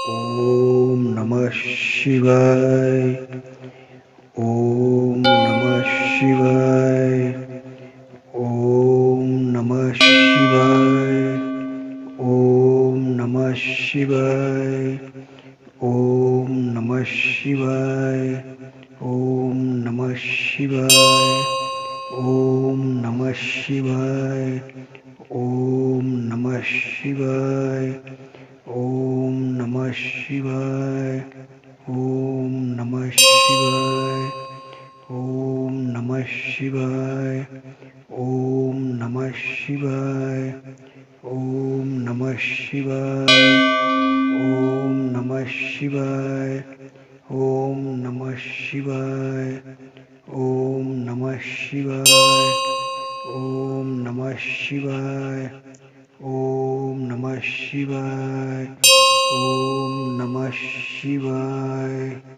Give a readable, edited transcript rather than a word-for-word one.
ओम नमः शिवाय। ओम नमः शिवाय। ओम नमः शिवाय। ओम नमः शिवाय। ओम नमः शिवाय। ओम नमः शिवाय। ओम नमः शिवाय। ओम नमः शिवाय। ओम नमः शिवाय। ओम नमः शिवाय। ओम नमः शिवाय। ओम नमः शिवाय। ओम नमः शिवाय। ओम नमः शिवाय। ओम नमः शिवाय। ओम नमः शिवाय। ओम नमः शिवाय। ओम नमः शिवाय। ओम नमः शिवाय।